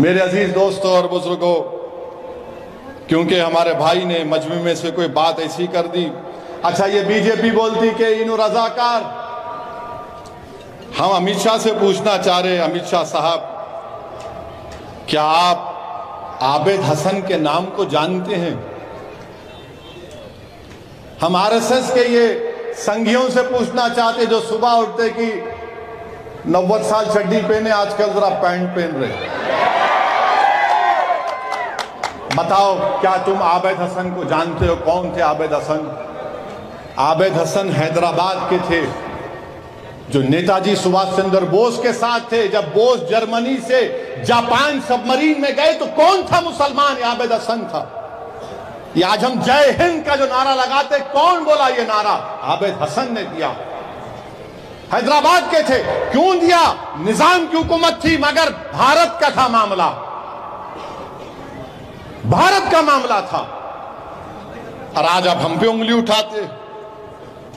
मेरे अजीज दोस्तों और बुजुर्गों, क्योंकि हमारे भाई ने मजमू में से कोई बात ऐसी कर दी। अच्छा, ये बीजेपी बोलती कि इन रजाकार। हम अमित शाह से पूछना चाह रहे, अमित शाह साहब, क्या आप आबिद हसन के नाम को जानते हैं? हम आरएसएस के ये संघियों से पूछना चाहते जो सुबह उठते कि 90 साल चड्डी पहने, आजकल जरा पैंट पहन रहे। बताओ, क्या तुम आबिद हसन को जानते हो? कौन थे आबिद हसन? आबिद हसन हैदराबाद के थे, जो नेताजी सुभाष चंद्र बोस के साथ थे। जब बोस जर्मनी से जापान सबमरीन में गए तो कौन था मुसलमान? आबिद हसन था। ये आज हम जय हिंद का जो नारा लगाते, कौन बोला ये नारा? आबिद हसन ने दिया। हैदराबाद के थे। क्यों दिया? निजाम की हुकूमत थी, मगर भारत का था मामला, भारत का मामला था। और आज आप हम पे उंगली उठाते।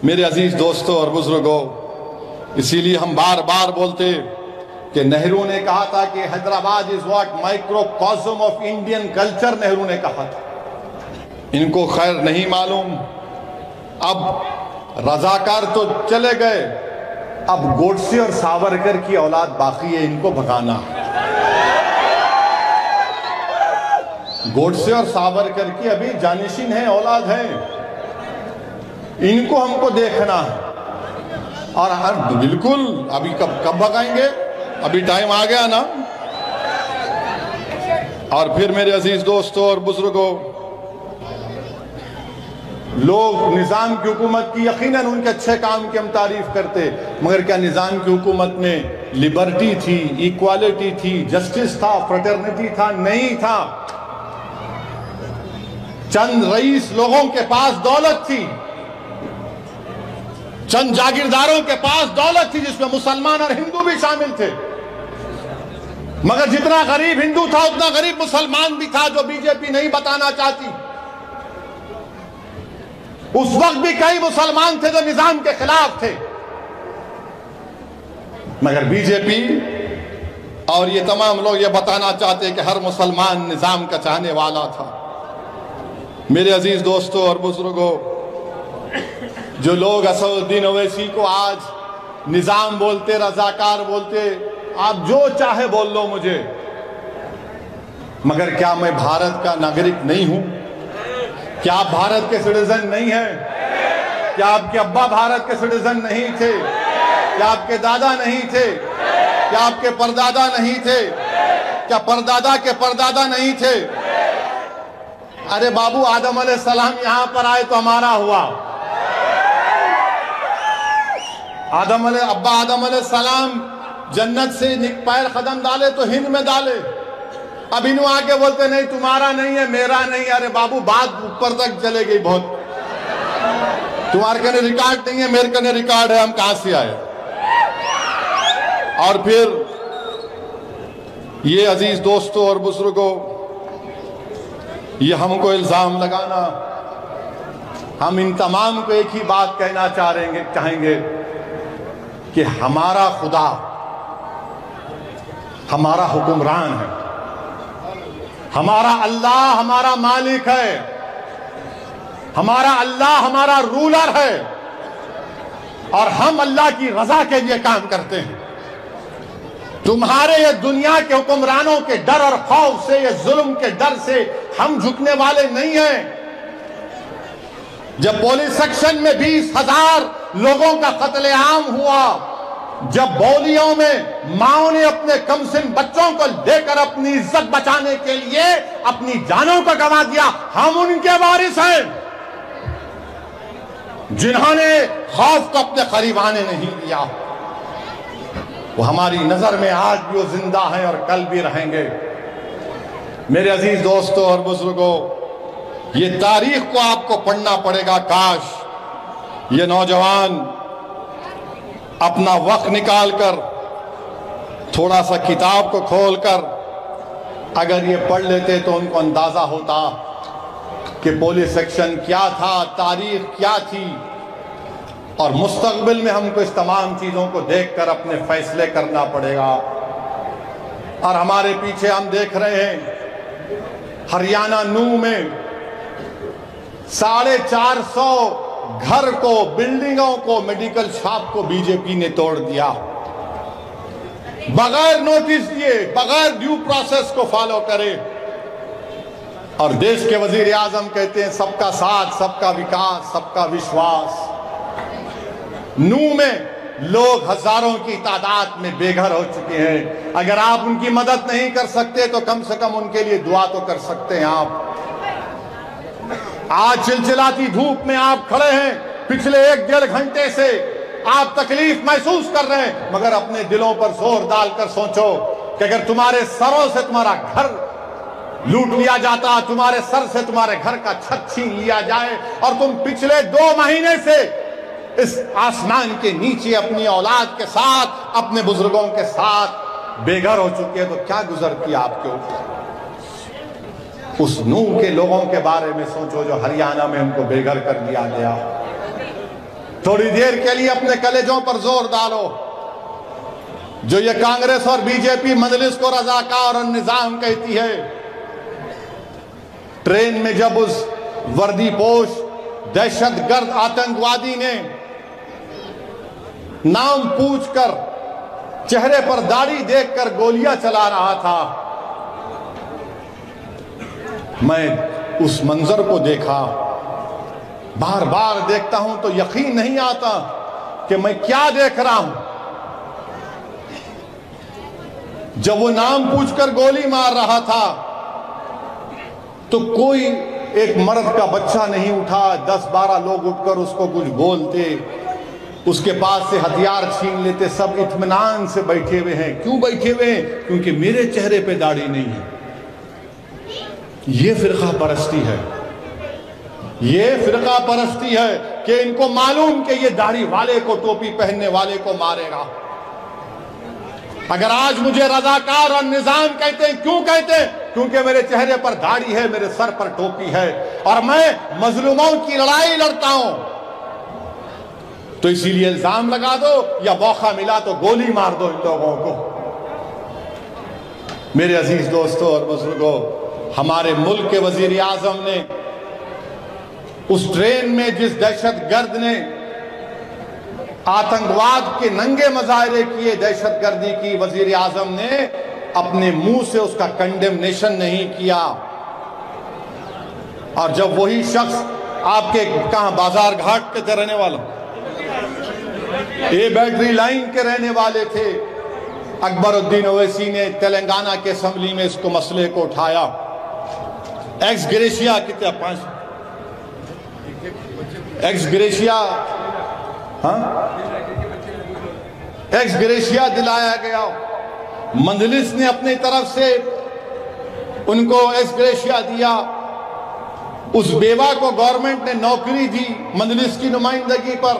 मेरे अजीज दोस्तों और बुजुर्गों, इसीलिए हम बार बार बोलते कि नेहरू ने कहा था कि Hyderabad is what microcosm of Indian culture. Nehru ने कहा था। इनको खैर नहीं मालूम। अब रजाकार तो चले गए, अब गोडसे और सावरकर की औलाद बाकी है, इनको भगाना। गोडसे और सावरकर की अभी जानिशीन है, औलाद है, इनको हमको देखना है। और हर बिल्कुल अभी कब भगाएंगे? अभी टाइम आ गया ना। और फिर मेरे अजीज दोस्तों और बुजुर्गों, लोग निजाम की हुकूमत की यकीनन उनके अच्छे काम की हम तारीफ करते, मगर क्या निजाम की हुकूमत में लिबर्टी थी, इक्वालिटी थी, जस्टिस था, फ्रेटर्निटी था? नहीं था। चंद रईस लोगों के पास दौलत थी, चंद जागीरदारों के पास दौलत थी, जिसमें मुसलमान और हिंदू भी शामिल थे। मगर जितना गरीब हिंदू था उतना गरीब मुसलमान भी था, जो बीजेपी नहीं बताना चाहती। उस वक्त भी कई मुसलमान थे जो निजाम के खिलाफ थे, मगर बीजेपी और ये तमाम लोग ये बताना चाहते कि हर मुसलमान निजाम का चाहने वाला था। मेरे अजीज दोस्तों और बुजुर्गों, जो लोग असदुद्दीन ओवैसी को आज निजाम बोलते, रजाकार बोलते, आप जो चाहे बोल लो मुझे, मगर क्या मैं भारत का नागरिक नहीं हूं? क्या आप भारत के सिटीजन नहीं हैं? क्या आपके अब्बा भारत के सिटीजन नहीं थे? क्या आपके दादा नहीं थे? क्या आपके परदादा नहीं थे? क्या परदादा के परदादा नहीं थे? अरे बाबू, आदम अलैहिस्सलाम यहां पर आए तो हमारा हुआ। अब्बा आदम अलैहिस्सलाम जन्नत से पैर कदम डाले तो हिंद में डाले। अब इन्हों आके बोलते नहीं, तुम्हारा नहीं है, मेरा नहीं। अरे बाबू, बात ऊपर तक चले गई बहुत। तुम्हारे कने रिकॉर्ड नहीं है, मेरे कने रिकॉर्ड है, हम कहां से आए? और फिर ये अजीज दोस्तों और बुजुर्गों, ये हमको इल्जाम लगाना, हम इन तमाम को एक ही बात कहना चाहेंगे कि हमारा खुदा हमारा हुक्मरान है, हमारा अल्लाह हमारा मालिक है, हमारा अल्लाह हमारा रूलर है, और हम अल्लाह की रजा के लिए काम करते हैं। तुम्हारे ये दुनिया के हुक्मरानों के डर और खौफ से, ये जुल्म के डर से हम झुकने वाले नहीं हैं। जब पुलिस सेक्शन में 20,000 लोगों का कत्लेआम हुआ, जब बौलियों में माओ ने अपने कमसिन बच्चों को लेकर अपनी इज्जत बचाने के लिए अपनी जानों को गंवा दिया, हम उनके वारिस हैं, जिन्होंने खौफ को अपने करीब आने नहीं दिया। वो हमारी नजर में आज भी वो जिंदा हैं और कल भी रहेंगे। मेरे अजीज दोस्तों और बुजुर्गों, ये तारीख को आपको पढ़ना पड़ेगा। काश ये नौजवान अपना वक्त निकालकर थोड़ा सा किताब को खोलकर अगर ये पढ़ लेते तो उनको अंदाजा होता कि पुलिस सेक्शन क्या था, तारीख क्या थी, और मुस्तकबिल में हमको इस तमाम चीज़ों को देखकर अपने फैसले करना पड़ेगा। और हमारे पीछे हम देख रहे हैं हरियाणा नूह में 450 घर को, बिल्डिंगों को, मेडिकल शॉप को बीजेपी ने तोड़ दिया बगैर नोटिस दिए, बगैर ड्यू प्रोसेस को फॉलो करे। और देश के वजीर आजम कहते हैं सबका साथ, सबका विकास, सबका विश्वास। नूह में लोग हजारों की तादाद में बेघर हो चुके हैं। अगर आप उनकी मदद नहीं कर सकते तो कम से कम उनके लिए दुआ तो कर सकते हैं आप। आज चिलचिलाती धूप में आप खड़े हैं, पिछले 1-1.5 घंटे से आप तकलीफ महसूस कर रहे हैं, मगर अपने दिलों पर जोर डालकर सोचो कि अगर तुम्हारे सरों से तुम्हारा घर लूट लिया जाता, तुम्हारे सर से तुम्हारे घर का छत छीन लिया जाए और तुम पिछले 2 महीने से इस आसमान के नीचे अपनी औलाद के साथ, अपने बुजुर्गों के साथ बेघर हो चुके हैं, तो क्या गुजरती आपके ऊपर। उस नूह के लोगों के बारे में सोचो जो हरियाणा में उनको बेघर कर दिया गया। थोड़ी देर के लिए अपने कलेजों पर जोर डालो। जो ये कांग्रेस और बीजेपी मजलिस को रजाकार और निजाम कहती है, ट्रेन में जब उस वर्दीपोश दहशतगर्द आतंकवादी ने नाम पूछकर, चेहरे पर दाढ़ी देखकर गोलियां चला रहा था, मैं उस मंजर को देखा, बार बार देखता हूं तो यकीन नहीं आता कि मैं क्या देख रहा हूं। जब वो नाम पूछकर गोली मार रहा था तो कोई एक मर्द का बच्चा नहीं उठा, 10-12 लोग उठकर उसको कुछ बोलते, उसके पास से हथियार छीन लेते। सब इत्मीनान से बैठे हुए हैं। क्यों बैठे हुए हैं? क्योंकि मेरे चेहरे पे दाढ़ी नहीं है। ये फिरका परस्ती है, ये फिरका परस्ती है कि इनको मालूम कि ये दाढ़ी वाले को, टोपी पहनने वाले को मारेगा। अगर आज मुझे रजाकार और निजाम कहते हैं, क्यों कहते हैं? क्योंकि मेरे चेहरे पर दाढ़ी है, मेरे सर पर टोपी है और मैं मजलूमों की लड़ाई लड़ता हूं। तो इसीलिए इल्जाम लगा दो या मौका मिला तो गोली मार दो इन लोगों को। मेरे अजीज दोस्तों और बुजुर्गों, हमारे मुल्क के वजीर आजम ने उस ट्रेन में जिस दहशतगर्द ने आतंकवाद के नंगे मुजाहरे किए, दहशतगर्दी की, वजीर आजम ने अपने मुंह से उसका कंडेमनेशन नहीं किया। और जब वही शख्स आपके कहां बाजार घाट के रहने वाला, ये बैटरी लाइन के रहने वाले थे, अकबरुद्दीन ओवैसी ने तेलंगाना के असेंबली में इसको मसले को उठाया। एक्स ग्रेशिया कितना 5 एक्स ग्रेशिया, हाँ, एक्स ग्रेशिया दिलाया गया। मंजलिस ने अपनी तरफ से उनको एक्स ग्रेशिया दिया। उस बेवा को गवर्नमेंट ने नौकरी दी मंजलिस की नुमाइंदगी पर,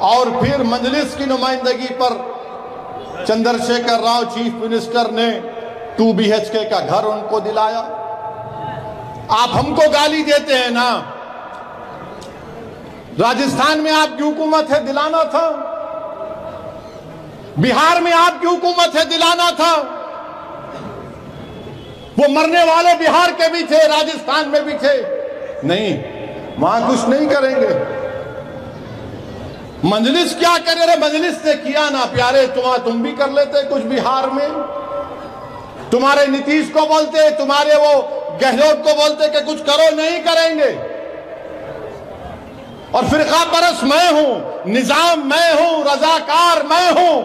और फिर मंजलिस की नुमाइंदगी पर चंद्रशेखर राव चीफ मिनिस्टर ने 2 BHK का घर उनको दिलाया। आप हमको गाली देते हैं ना, राजस्थान में आपकी हुकूमत है, दिलाना था। बिहार में आपकी हुकूमत है, दिलाना था। वो मरने वाले बिहार के भी थे, राजस्थान में भी थे। नहीं, वहां कुछ नहीं करेंगे। मजलिस क्या करे रे? मजलिस ने किया ना प्यारे, तुम भी कर लेते कुछ बिहार में। तुम्हारे नीतीश को बोलते, तुम्हारे वो गहलोत को बोलते कि कुछ करो, नहीं करेंगे। और फिरका परस्त मैं हूं, निजाम मैं हूं, रजाकार मैं हूं।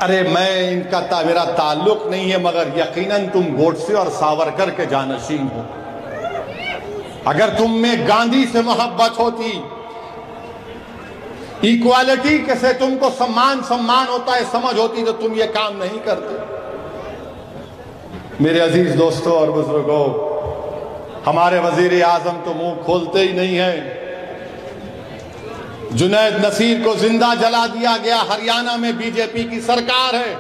अरे मैं इनका मेरा ताल्लुक नहीं है, मगर यकीनन तुम गोडसे और सावरकर के जानशीन हो। अगर तुम में गांधी से मोहब्बत होती, इक्वालिटी के से तुमको सम्मान होता है समझ होती, तो तुम ये काम नहीं करते। मेरे अजीज दोस्तों और बुजुर्गों, हमारे वजीर आजम तो मुंह खोलते ही नहीं है। जुनैद नसीर को जिंदा जला दिया गया। हरियाणा में बीजेपी की सरकार है।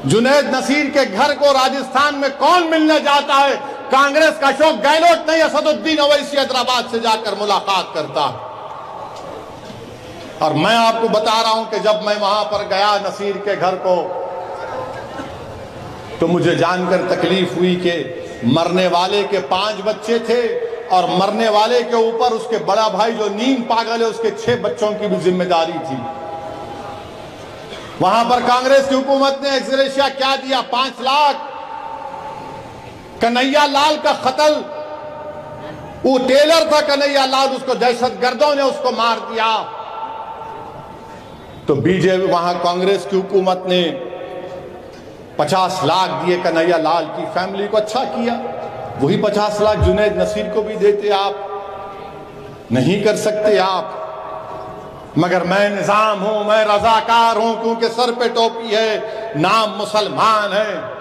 जुनैद नसीर के घर को राजस्थान में कौन मिलने जाता है? कांग्रेस का अशोक गहलोत नहीं, असदुद्दीन ओवैसी हैदराबाद से जाकर मुलाकात करता है। और मैं आपको बता रहा हूं कि जब मैं वहां पर गया नसीर के घर को, तो मुझे जानकर तकलीफ हुई कि मरने वाले के 5 बच्चे थे और मरने वाले के ऊपर उसके बड़ा भाई जो नींद पागल है उसके 6 बच्चों की भी जिम्मेदारी थी। वहां पर कांग्रेस की हुकूमत ने एक्स ग्रेशिया क्या दिया? 5 लाख। कन्हैया लाल का कत्ल, वो टेलर था कन्हैया लाल, उसको दहशतगर्दों ने उसको मार दिया। तो बीजेपी वहां कांग्रेस की हुकूमत ने 50 लाख दिए कन्हैया लाल की फैमिली को। अच्छा किया। वही 50 लाख जुनैद नसीर को भी देते आप, नहीं कर सकते आप। मगर मैं निजाम हूं, मैं रजाकार हूं, क्योंकि सर पे टोपी है, नाम मुसलमान है।